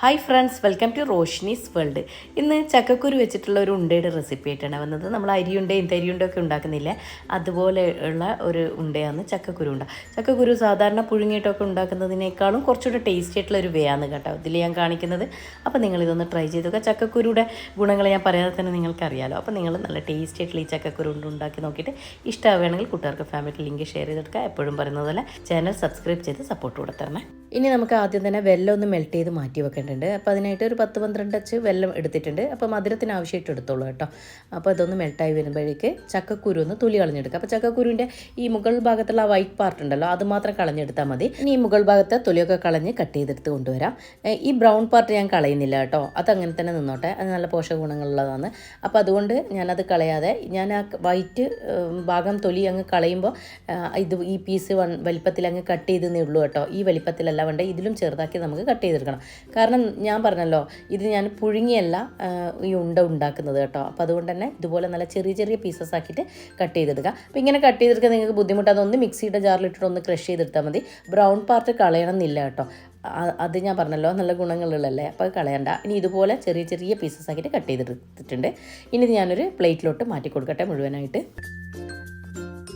Hi friends, welcome to Roshni's world. ഇന്ന് ചക്കക്കുരു വെച്ചിട്ടുള്ള ഒരു ഉണ്ടയുടെ റെസിപ്പി ആയിട്ടാണ് വന്നത്. നമ്മൾ അരിയുണ്ടയും തരിയുണ്ടയും ഒക്കെ ഉണ്ടാക്കുന്നില്ലേ, അതുപോലെ ഉള്ള ഒരു ഉണ്ടയാണ് ചക്കക്കുരു ഉണ്ട. ചക്കക്കുരു സാധാരണ പുഴുങ്ങിയിട്ടൊക്കെ ഉണ്ടാക്കുന്നതിനേക്കാളും കുറച്ചുകൂടെ ടേസ്റ്റി ആയിട്ടുള്ള ഒരു വേ ആണ് കേട്ടോ ഇതിൽ ഞാൻ കാണിക്കുന്നത്. അപ്പോൾ നിങ്ങളിതൊന്ന് ട്രൈ ചെയ്ത് നോക്കുക. ചക്കക്കുരുയുടെ ഗുണങ്ങൾ ഞാൻ പറയാതെ തന്നെ നിങ്ങൾക്കറിയാലോ. അപ്പോൾ നിങ്ങൾ നല്ല ടേസ്റ്റി ആയിട്ടുള്ള ഈ ചക്കക്കുരു ഉണ്ട് ഉണ്ടാക്കി നോക്കിയിട്ട് ഇഷ്ടമാവുകയാണെങ്കിൽ കൂട്ടുകാർക്ക് ഫാമിലിക്ക് ലിങ്ക് ഷെയർ ചെയ്തെടുക്കുക. എപ്പോഴും പറയുന്നത് പോലെ ചാനൽ സബ്സ്ക്രൈബ് ചെയ്ത് സപ്പോർട്ട് കൊടുത്തരണേ. ഇനി നമുക്ക് ആദ്യം തന്നെ വെല്ലം ഒന്ന് മെൽറ്റ് ചെയ്ത് മാറ്റി വെക്കേണ്ടതുണ്ട്. അപ്പോൾ അതിനായിട്ട് ഒരു 10-12 അച്ച് വെല്ലം എടുത്തിട്ടുണ്ട്. അപ്പോൾ മധുരത്തിന് ആവശ്യമായിട്ട് എടുത്തോളൂ കേട്ടോ. അപ്പോൾ ഇതൊന്ന് മെൽട്ടായി വരുമ്പോഴേക്ക് ചക്കക്കുരു ഒന്ന് തൊലി കളഞ്ഞെടുക്കുക. അപ്പോൾ ചക്കക്കുരുവിൻ്റെ ഈ മുകൾ ഭാഗത്തുള്ള ആ വൈറ്റ് പാർട്ട് ഉണ്ടല്ലോ, അത് മാത്രം കളഞ്ഞെടുത്താൽ മതി. ഇനി ഈ മുകൾ ഭാഗത്തെ തൊലിയൊക്കെ കളഞ്ഞ് കട്ട് ചെയ്തെടുത്ത് കൊണ്ടുവരാം. ഈ ബ്രൗൺ പാർട്ട് ഞാൻ കളയുന്നില്ല കേട്ടോ, അതങ്ങനെ തന്നെ നിന്നോട്ടെ, അത് നല്ല പോഷക ഗുണങ്ങളുള്ളതാണ്. അപ്പോൾ അതുകൊണ്ട് ഞാനത് കളയാതെ ഞാൻ ആ വൈറ്റ് ഭാഗം തൊലി അങ്ങ് കളയുമ്പോൾ ഈ പീസ് വലിപ്പത്തിൽ അങ്ങ് കട്ട് ചെയ്തേ ഉള്ളൂ കേട്ടോ. ഈ വലിപ്പത്തിലല്ല വേണ്ട, ഇതിലും ചെറുതാക്കി നമുക്ക് കട്ട് ചെയ്തെടുക്കണം. കാരണം ഞാൻ പറഞ്ഞല്ലോ, ഇത് ഞാൻ പുഴുങ്ങിയല്ല ഈ ഉണ്ട ഉണ്ടാക്കുന്നത് കേട്ടോ. അപ്പോൾ അതുകൊണ്ട് തന്നെ ഇതുപോലെ നല്ല ചെറിയ ചെറിയ പീസസ് ആക്കിയിട്ട് കട്ട് ചെയ്തെടുക്കുക. അപ്പോൾ ഇങ്ങനെ കട്ട് ചെയ്തെടുക്കാൻ നിങ്ങൾക്ക് ബുദ്ധിമുട്ട്, അതൊന്ന് മിക്സിയുടെ ജാറിലിട്ടിട്ട് ഒന്ന് ക്രഷ് ചെയ്തെടുത്താൽ മതി. ബ്രൗൺ പാർട്ട് കളയണം എന്നില്ല കേട്ടോ. അത് ഞാൻ പറഞ്ഞല്ലോ, നല്ല ഗുണങ്ങളുള്ളല്ലേ, അപ്പോൾ അത് കളയണ്ട. ഇനി ഇതുപോലെ ചെറിയ ചെറിയ പീസസ് ആക്കിയിട്ട് കട്ട് ചെയ്തെടുത്തിട്ടുണ്ട്. ഇനി ഇത് ഞാനൊരു പ്ലേറ്റിലോട്ട് മാറ്റി കൊടുക്കട്ടെ മുഴുവനായിട്ട്.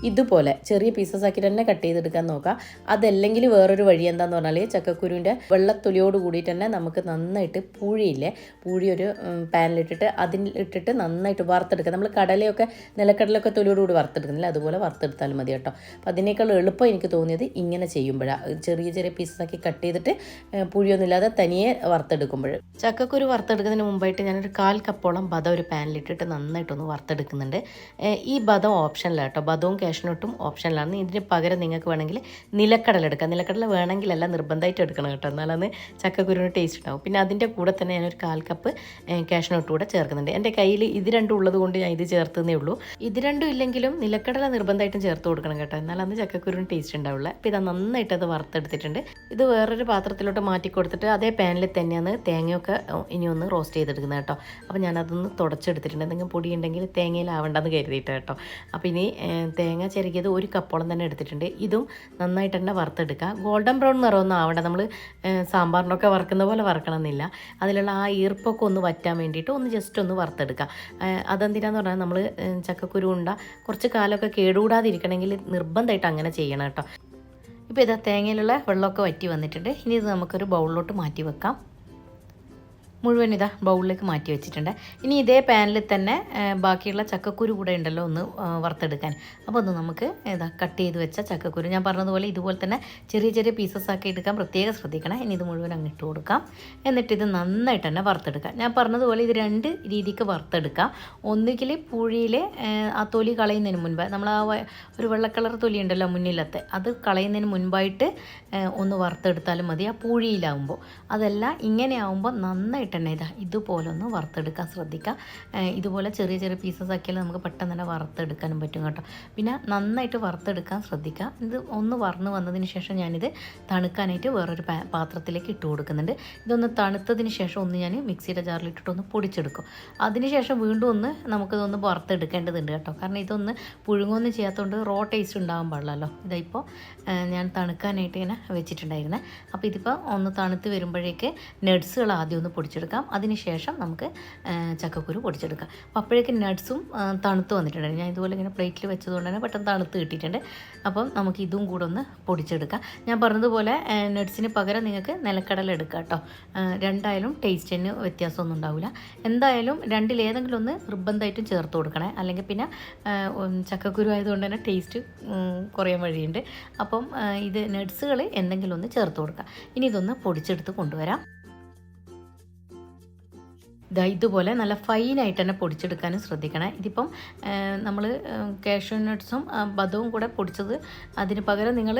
ഇതുപോലെ ചെറിയ പീസസ് ആക്കിയിട്ട് തന്നെ കട്ട് ചെയ്തെടുക്കാൻ നോക്കുക. അതല്ലെങ്കിൽ വേറൊരു വഴി എന്താണെന്ന് പറഞ്ഞാൽ, ചക്കക്കുരുവിൻ്റെ വെള്ളത്തൊലിയോട് കൂടിയിട്ട് തന്നെ നമുക്ക് നന്നായിട്ട് പൂഴി ഒരു പാനിലിട്ടിട്ട് അതിലിട്ടിട്ട് നന്നായിട്ട് വറുത്തെടുക്കുക. നമ്മൾ നിലക്കടലയൊക്കെ തൊലിയോട് കൂടി വറുത്തെടുക്കുന്നില്ല, അതുപോലെ വറുത്തെടുത്താലും മതി കേട്ടോ. അപ്പോൾ അതിനേക്കാൾ എളുപ്പം എനിക്ക് തോന്നിയത് ഇങ്ങനെ ചെയ്യുമ്പോഴാണ്, ചെറിയ ചെറിയ പീസസ് ആക്കി കട്ട് ചെയ്തിട്ട് പുഴിയൊന്നുമില്ലാതെ തനിയെ വറുത്തെടുക്കുമ്പോൾ. ചക്കക്കുരു വറുത്തെടുക്കുന്നതിന് മുമ്പായിട്ട് ഞാനൊരു 1/4 കപ്പോളം ബദം ഒരു പാനിലിട്ടിട്ട് നന്നായിട്ടൊന്ന് വറുത്തെടുക്കുന്നുണ്ട്. ഈ ബദം ഓപ്ഷനിലാണ് കേട്ടോ, ബദവും കാഷ്നട്ടും ഓപ്ഷനിലാണ്. ഇതിന് പകരം നിങ്ങൾക്ക് വേണമെങ്കിൽ നിലക്കടല എടുക്കാം. നിലക്കടല വേണമെങ്കിലല്ല, നിർബന്ധമായിട്ട് എടുക്കണം കേട്ടോ, എന്നാലന്ന് ചക്കക്കുരുവിന് ടേസ്റ്റ് ഉണ്ടാവും. പിന്നെ അതിൻ്റെ കൂടെ തന്നെ ഞാനൊരു 1/4 കപ്പ് കാഷ്നട്ട് കൂടെ ചേർക്കുന്നുണ്ട്. എൻ്റെ കയ്യിൽ ഇത് രണ്ടും ഉള്ളത് കൊണ്ട് ഞാൻ ഇത് ചേർത്തതേ ഉള്ളൂ. ഇത് രണ്ടും ഇല്ലെങ്കിലും നിലക്കടല നിർബന്ധമായിട്ടും ചേർത്ത് കൊടുക്കണം കേട്ടോ, എന്നാലന്ന് ചക്കക്കുരുവിന് ടേസ്റ്റ് ഉണ്ടാവില്ല. അപ്പോൾ ഇത് നന്നായിട്ട് അത് വറുത്തെടുത്തിട്ടുണ്ട്. ഇത് വേറൊരു പാത്രത്തിലോട്ട് മാറ്റി കൊടുത്തിട്ട് അതേ പാനിൽ തന്നെയാണ് തേങ്ങയൊക്കെ ഇനി ഒന്ന് റോസ്റ്റ് ചെയ്തെടുക്കുന്നത് കേട്ടോ. അപ്പോൾ ഞാനതൊന്ന് തുടച്ചെടുത്തിട്ടുണ്ട്. എന്തെങ്കിലും പൊടി ഉണ്ടെങ്കിൽ തേങ്ങയിലാവണ്ടെന്ന് കരുതിയിട്ട് കേട്ടോ. അപ്പോൾ ഇനി തേങ്ങ ചെറുകിയത് 1 കപ്പോളം തന്നെ എടുത്തിട്ടുണ്ട്. ഇതും നന്നായിട്ട് തന്നെ വറുത്തെടുക്കുക. ഗോൾഡൻ ബ്രൗൺ നിറമൊന്നും ആവണ്ട, നമ്മൾ സാമ്പാറിനൊക്കെ വറുക്കുന്ന പോലെ വറക്കണമെന്നില്ല. അതിലുള്ള ആ ഈർപ്പൊക്കെ ഒന്ന് വറ്റാൻ വേണ്ടിയിട്ട് ഒന്ന് ജസ്റ്റ് ഒന്ന് വറുത്തെടുക്കുക. അതെന്തിനാന്ന് പറഞ്ഞാൽ നമ്മൾ ചക്കക്കുരു ഉണ്ട കുറച്ച് കാലമൊക്കെ കേടുകൂടാതിരിക്കണമെങ്കിൽ നിർബന്ധമായിട്ട് അങ്ങനെ ചെയ്യണം കേട്ടോ. ഇപ്പോൾ ഇതാ തേങ്ങയിലുള്ള വെള്ളമൊക്കെ വറ്റി വന്നിട്ടുണ്ട്. ഇനി ഇത് നമുക്കൊരു ബൗളിലോട്ട് മാറ്റി വെക്കാം. മുഴുവൻ ഇതാ ബൗളിലേക്ക് മാറ്റി വെച്ചിട്ടുണ്ട്. ഇനി ഇതേ പാനിൽ തന്നെ ബാക്കിയുള്ള ചക്കക്കുരു കൂടെ ഉണ്ടല്ലോ ഒന്ന് വറുത്തെടുക്കാൻ. അപ്പോൾ ഒന്ന് നമുക്ക് ഇതാ കട്ട് ചെയ്ത് വെച്ച ചക്കക്കുരു ഞാൻ പറഞ്ഞതുപോലെ ഇതുപോലെ തന്നെ ചെറിയ ചെറിയ പീസസ് ആക്കി എടുക്കാൻ പ്രത്യേകം ശ്രദ്ധിക്കണം. ഇനി ഇത് മുഴുവൻ അങ്ങ് ഇട്ട് കൊടുക്കാം. എന്നിട്ട് ഇത് നന്നായിട്ട് തന്നെ വറുത്തെടുക്കാം. ഞാൻ പറഞ്ഞതുപോലെ ഇത് 2 രീതിക്ക് വറുത്തെടുക്കാം. ഒന്നുകിൽ പൂഴിയിൽ ആ തൊലി കളയുന്നതിന് മുൻപ്, നമ്മൾ ആ ഒരു വെള്ള കളർ തൊലി ഉണ്ടല്ലോ മുന്നിലത്തെ, അത് കളയുന്നതിന് മുൻപായിട്ട് ഒന്ന് വറുത്തെടുത്താലും മതി ആ പൂഴിയിലാവുമ്പോൾ. അതല്ല ഇങ്ങനെ ആവുമ്പോൾ നന്നായിട്ട് തന്നെ ഇതുപോലെ ഒന്ന് വറുത്തെടുക്കാൻ ശ്രദ്ധിക്കുക. ഇതുപോലെ ചെറിയ ചെറിയ പീസസ് ആക്കിയാൽ നമുക്ക് പെട്ടെന്ന് തന്നെ വറുത്തെടുക്കാനും പറ്റും കേട്ടോ. പിന്നെ നന്നായിട്ട് വറുത്തെടുക്കാൻ ശ്രദ്ധിക്കുക. ഇത് ഒന്ന് വറന്ന് വന്നതിന് ശേഷം ഞാനിത് തണുക്കാനായിട്ട് വേറൊരു പാത്രത്തിലേക്ക് ഇട്ട് കൊടുക്കുന്നുണ്ട്. ഇതൊന്ന് തണുത്തതിന് ശേഷം ഒന്ന് ഞാൻ മിക്സിയുടെ ജാറിലിട്ടിട്ടൊന്ന് പൊടിച്ചെടുക്കും. അതിനുശേഷം വീണ്ടും ഒന്ന് നമുക്കിതൊന്ന് വറുത്തെടുക്കേണ്ടതുണ്ട് കേട്ടോ. കാരണം ഇതൊന്ന് പുഴുങ്ങൊന്നും ചെയ്യാത്തതുകൊണ്ട് റോ ടേസ്റ്റ് ഉണ്ടാകാൻ പാടില്ലല്ലോ. ഇതായിപ്പോൾ ഞാൻ തണുക്കാനായിട്ട് ഇങ്ങനെ വെച്ചിട്ടുണ്ടായിരുന്നത്. അപ്പോൾ ഇതിപ്പോൾ ഒന്ന് തണുത്ത് വരുമ്പോഴേക്ക് നട്ട്സുകൾ ആദ്യം ഒന്ന് പൊടിച്ചെടുക്കാം. അതിനുശേഷം നമുക്ക് ചക്കക്കുരു പൊടിച്ചെടുക്കാം. അപ്പോൾ അപ്പോഴേക്കും നട്ട്സും തണുത്ത് വന്നിട്ടുണ്ട്. ഞാൻ ഇതുപോലെ ഇങ്ങനെ പ്ലേറ്റിൽ വെച്ചതുകൊണ്ട് തന്നെ പെട്ടെന്ന് തണുത്ത് കിട്ടിയിട്ടുണ്ട്. അപ്പം നമുക്ക് ഇതും കൂടെ ഒന്ന് പൊടിച്ചെടുക്കാം. ഞാൻ പറഞ്ഞതുപോലെ നട്ട്സിന് പകരം നിങ്ങൾക്ക് നിലക്കടല എടുക്കാം കേട്ടോ. രണ്ടായാലും ടേസ്റ്റിന് വ്യത്യാസമൊന്നും ഉണ്ടാവില്ല. എന്തായാലും രണ്ടിലേതെങ്കിലും ഒന്ന് നിർബന്ധമായിട്ടും ചേർത്ത് കൊടുക്കണേ, അല്ലെങ്കിൽ പിന്നെ ചക്കക്കുരു ആയതുകൊണ്ട് തന്നെ ടേസ്റ്റ് കുറയാൻ വഴിയുണ്ട്. അപ്പം ഇത് നട്ട്സുകൾ എന്തെങ്കിലും ഒന്ന് ചേർത്ത് കൊടുക്കാം. ഇനി ഇതൊന്ന് പൊടിച്ചെടുത്ത് കൊണ്ടുവരാം. ഇതുപോലെ നല്ല ഫൈനായിട്ട് തന്നെ പൊടിച്ചെടുക്കാനും ശ്രദ്ധിക്കണം. ഇതിപ്പം നമ്മൾ കാഷ്യൂ നട്ട്സും ബദവും കൂടെ പൊടിച്ചത്, അതിന് പകരം നിങ്ങൾ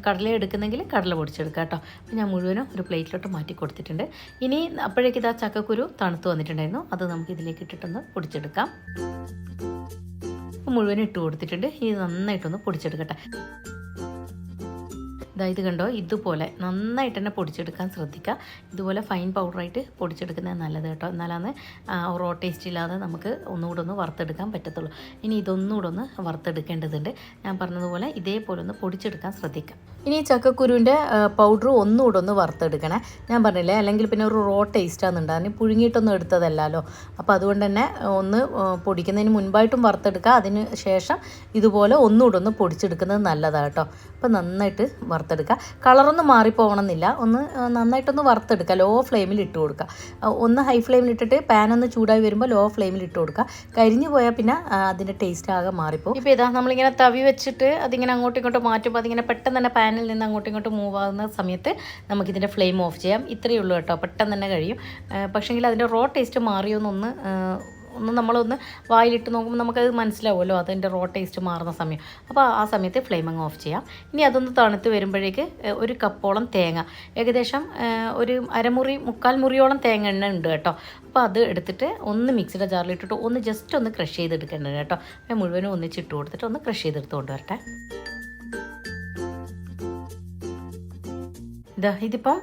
കടല എടുക്കുന്നെങ്കിൽ കടല പൊടിച്ചെടുക്കുക കേട്ടോ. അപ്പോൾ ഞാൻ മുഴുവനും ഒരു പ്ലേറ്റിലോട്ട് മാറ്റി കൊടുത്തിട്ടുണ്ട്. ഇനി അപ്പോഴേക്ക് ഇതാ ചക്കക്കുരു തണുത്ത് വന്നിട്ടുണ്ടായിരുന്നു. അത് നമുക്ക് ഇതിലേക്ക് ഇട്ടിട്ടൊന്ന് പൊടിച്ചെടുക്കാം. മുഴുവനും ഇട്ട് കൊടുത്തിട്ടുണ്ട്. ഇത് നന്നായിട്ടൊന്ന് പൊടിച്ചെടുക്കട്ടെ. ഇത് കണ്ടോ, ഇതുപോലെ നന്നായിട്ട് തന്നെ പൊടിച്ചെടുക്കാൻ ശ്രദ്ധിക്കുക. ഇതുപോലെ ഫൈൻ പൗഡറായിട്ട് പൊടിച്ചെടുക്കുന്നത് നല്ലത് കേട്ടോ. എന്നാലാണ് റോ ടേസ്റ്റ് ഇല്ലാതെ നമുക്ക് ഒന്നുകൂടെ ഒന്ന് വറുത്തെടുക്കാൻ പറ്റത്തുള്ളൂ. ഇനി ഇതൊന്നുകൂടെ ഒന്ന് വറുത്തെടുക്കേണ്ടതുണ്ട്. ഞാൻ പറഞ്ഞതുപോലെ ഇതേപോലെ ഒന്ന് പൊടിച്ചെടുക്കാൻ ശ്രദ്ധിക്കുക. ഇനി ചക്കക്കുരുവിൻ്റെ പൗഡർ ഒന്നുകൂടെ ഒന്ന് വറുത്തെടുക്കണേ. ഞാൻ പറഞ്ഞില്ലേ, അല്ലെങ്കിൽ പിന്നെ ഒരു റോ ടേസ്റ്റാണെന്നുണ്ടാകും, പുഴുങ്ങിയിട്ടൊന്നും എടുത്തതല്ലല്ലോ. അപ്പോൾ അതുകൊണ്ട് തന്നെ ഒന്ന് പൊടിക്കുന്നതിന് മുൻപായിട്ടും വറുത്തെടുക്കുക. അതിന് ശേഷം ഇതുപോലെ ഒന്നുകൂടെ ഒന്ന് പൊടിച്ചെടുക്കുന്നത് നല്ലതാണ് കേട്ടോ. അപ്പോൾ നന്നായിട്ട് വറുത്തെടുക്കുക. കളറൊന്നും മാറിപ്പോകണമെന്നില്ല, ഒന്ന് നന്നായിട്ടൊന്ന് വറുത്തെടുക്കുക. ലോ ഫ്ലെയിമിൽ ഇട്ട് കൊടുക്കുക. ഒന്ന് ഹൈ ഫ്ലെയിമിൽ ഇട്ടിട്ട് പാൻ ഒന്ന് ചൂടായി വരുമ്പോൾ ലോ ഫ്ലെയിമിൽ ഇട്ട് കൊടുക്കുക. കരിഞ്ഞു പോയാൽ പിന്നെ അതിൻ്റെ ടേസ്റ്റ് ആകെ മാറിപ്പോകും. ഇപ്പോൾ ഇതാ നമ്മളിങ്ങനെ തവി വെച്ചിട്ട് അതിങ്ങനെ അങ്ങോട്ടും ഇങ്ങോട്ടും മാറ്റുമ്പോൾ അതിങ്ങനെ പെട്ടെന്ന് തന്നെ പാനിൽ നിന്ന് അങ്ങോട്ടും ഇങ്ങോട്ടും മൂവ് ആകുന്ന സമയത്ത് നമുക്കിതിൻ്റെ ഫ്ലെയിം ഓഫ് ചെയ്യാം. ഇത്രയേ ഉള്ളൂ കേട്ടോ, പെട്ടെന്ന് തന്നെ കഴിയും. പക്ഷേങ്കിൽ അതിൻ്റെ റോ ടേസ്റ്റ് മാറിയോന്നൊന്ന് നമ്മളൊന്ന് വായിലിട്ട് നോക്കുമ്പോൾ നമുക്കത് മനസ്സിലാവുമല്ലോ, അതിൻ്റെ റോ ടേസ്റ്റ് മാറുന്ന സമയം. അപ്പോൾ ആ സമയത്ത് ഫ്ലെയിം അങ്ങ് ഓഫ് ചെയ്യാം. ഇനി അതൊന്ന് തണുത്ത് വരുമ്പോഴേക്ക് ഒരു കപ്പോളം തേങ്ങ, ഏകദേശം ഒരു മുക്കാൽ മുറിയോളം തേങ്ങ എണ്ണ ഉണ്ട് കേട്ടോ. അപ്പോൾ അത് എടുത്തിട്ട് ഒന്ന് മിക്സിയുടെ ജാറിലിട്ടിട്ട് ഒന്ന് ജസ്റ്റ് ഒന്ന് ക്രഷ് ചെയ്തെടുക്കേണ്ടത് കേട്ടോ. ഞാൻ മുഴുവനും ഒന്നിച്ചിട്ട് കൊടുത്തിട്ട് ഒന്ന് ക്രഷ് ചെയ്തെടുത്ത് കൊണ്ടുവരട്ടെ. ഇതിപ്പം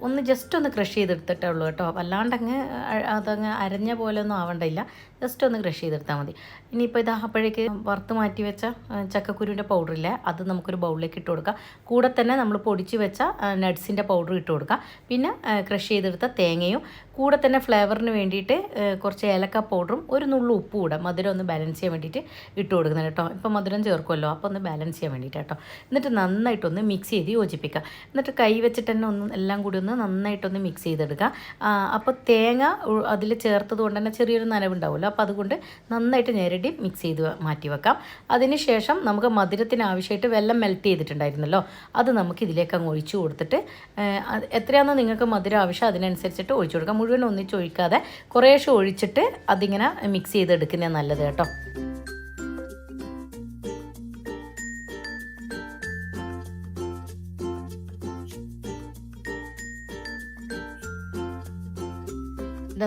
ഒന്ന് ജസ്റ്റ് ഒന്ന് ക്രഷ് ചെയ്തെടുത്തിട്ടേ ഉള്ളൂ കേട്ടോ. വല്ലാണ്ടങ്ങ് അതങ്ങ് അരഞ്ഞ പോലെ ഒന്നും ആവണ്ടില്ല, ജസ്റ്റ് ഒന്ന് ക്രഷ് ചെയ്തെടുത്താൽ മതി. ഇനിയിപ്പോൾ അപ്പോഴേക്ക് വറുത്ത് മാറ്റി വെച്ച ചക്കക്കുരുവിൻ്റെ പൗഡറില്ലേ, അത് നമുക്കൊരു ബൗളിലേക്ക് ഇട്ട് കൊടുക്കാം. കൂടെ തന്നെ നമ്മൾ പൊടിച്ച് വെച്ച നട്ട്സിൻ്റെ പൗഡർ ഇട്ട് കൊടുക്കാം. പിന്നെ ക്രഷ് ചെയ്തെടുത്ത തേങ്ങയും കൂടെ തന്നെ ഫ്ലേവറിന് വേണ്ടിയിട്ട് കുറച്ച് ഏലക്ക പൗഡറും ഒരു നുള്ളു ഉപ്പും കൂടെ മധുരം ഒന്ന് ബാലൻസ് ചെയ്യാൻ വേണ്ടിയിട്ട് ഇട്ട് കൊടുക്കുന്നത് കേട്ടോ. ഇപ്പോൾ മധുരം ചേർക്കുമല്ലോ, അപ്പോൾ ഒന്ന് ബാലൻസ് ചെയ്യാൻ വേണ്ടിയിട്ട് കേട്ടോ. എന്നിട്ട് നന്നായിട്ടൊന്ന് മിക്സ് ചെയ്ത് യോജിപ്പിക്കുക. എന്നിട്ട് കൈ വെച്ചിട്ട് തന്നെ എല്ലാം കൂടി ഒന്ന് നന്നായിട്ടൊന്ന് മിക്സ് ചെയ്തെടുക്കുക. അപ്പോൾ തേങ്ങ അതിൽ ചേർത്തത് കൊണ്ട് തന്നെ ചെറിയൊരു നനവുണ്ടാവുമല്ലോ, അപ്പോൾ അതുകൊണ്ട് നന്നായിട്ട് ഞെരടി മിക്സ് ചെയ്ത് മാറ്റി വെക്കാം. അതിന് ശേഷം നമുക്ക് മധുരത്തിന് ആവശ്യമായിട്ട് വെള്ളം മെൽറ്റ് ചെയ്തിട്ടുണ്ടായിരുന്നല്ലോ, അത് നമുക്ക് ഇതിലേക്ക് അങ്ങ് ഒഴിച്ചു കൊടുത്തിട്ട് എത്രയാണെന്ന് നിങ്ങൾക്ക് മധുരം ആവശ്യം അതിനനുസരിച്ചിട്ട് ഒഴിച്ചു കൊടുക്കാം. മുഴുവൻ ഒന്നിച്ച് ഒഴിക്കാതെ കുറേശ്ശെ ഒഴിച്ചിട്ട് അതിങ്ങനെ മിക്സ് ചെയ്തെടുക്കുന്നത് നല്ലത് കേട്ടോ.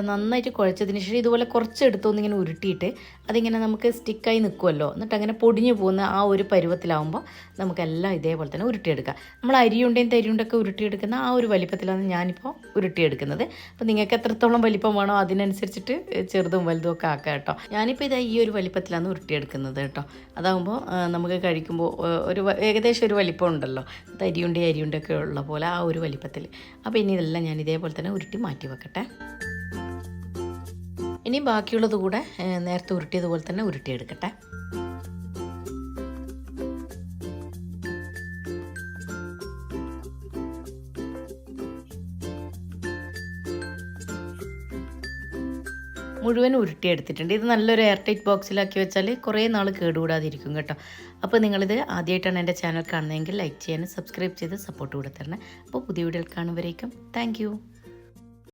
നന്നായിട്ട് കുഴച്ചതിന് ശേഷം ഇതുപോലെ കുറച്ച് എടുത്തൊന്നിങ്ങനെ ഉരുട്ടിയിട്ട് അതിങ്ങനെ നമുക്ക് സ്റ്റിക്കായി നിൽക്കുമല്ലോ, എന്നിട്ട് അങ്ങനെ പൊടിഞ്ഞു പോകുന്ന ആ ഒരു പരുവത്തിലാവുമ്പോൾ നമുക്കെല്ലാം ഇതേപോലെ തന്നെ ഉരുട്ടിയെടുക്കാം. നമ്മൾ അരിയുണ്ടേയും തരിയുണ്ടൊക്കെ ഉരുട്ടിയെടുക്കുന്ന ആ ഒരു വലിപ്പത്തിലാണ് ഞാനിപ്പോൾ ഉരുട്ടിയെടുക്കുന്നത്. അപ്പോൾ നിങ്ങൾക്ക് എത്രത്തോളം വലിപ്പം വേണോ അതിനനുസരിച്ചിട്ട് ചെറുതും വലുതും ഒക്കെ ആക്കാം കേട്ടോ. ഞാനിപ്പോൾ ഈ ഒരു വലിപ്പത്തിലാണ് ഉരുട്ടിയെടുക്കുന്നത് കേട്ടോ. അതാകുമ്പോൾ നമുക്ക് കഴിക്കുമ്പോൾ ഏകദേശം ഒരു വലിപ്പം ഉണ്ടല്ലോ, അരിയുണ്ടൊക്കെ ഉള്ള പോലെ ആ ഒരു വലിപ്പത്തിൽ. അപ്പോൾ ഇനി ഇതെല്ലാം ഞാൻ ഇതേപോലെ തന്നെ ഉരുട്ടി മാറ്റി വെക്കട്ടെ. ഇനി ബാക്കിയുള്ളത് കൂടെ നേരത്തെ ഉരുട്ടിയതുപോലെ തന്നെ ഉരുട്ടിയെടുക്കട്ടെ. മുഴുവൻ ഉരുട്ടിയെടുത്തിട്ടുണ്ട്. ഇത് നല്ലൊരു എയർ ടൈറ്റ് ബോക്സിലാക്കി വെച്ചാൽ കുറേ നാൾ കേടുകൂടാതിരിക്കും കേട്ടോ. അപ്പോൾ നിങ്ങളിത് ആദ്യമായിട്ടാണ് എൻ്റെ ചാനൽ കാണുന്നതെങ്കിൽ ലൈക്ക് ചെയ്യാനും സബ്സ്ക്രൈബ് ചെയ്ത് സപ്പോർട്ട് കൂടെ തരണം. അപ്പോൾ പുതിയ വീഡിയോയിൽ കാണുമ്പോഴേക്കും താങ്ക്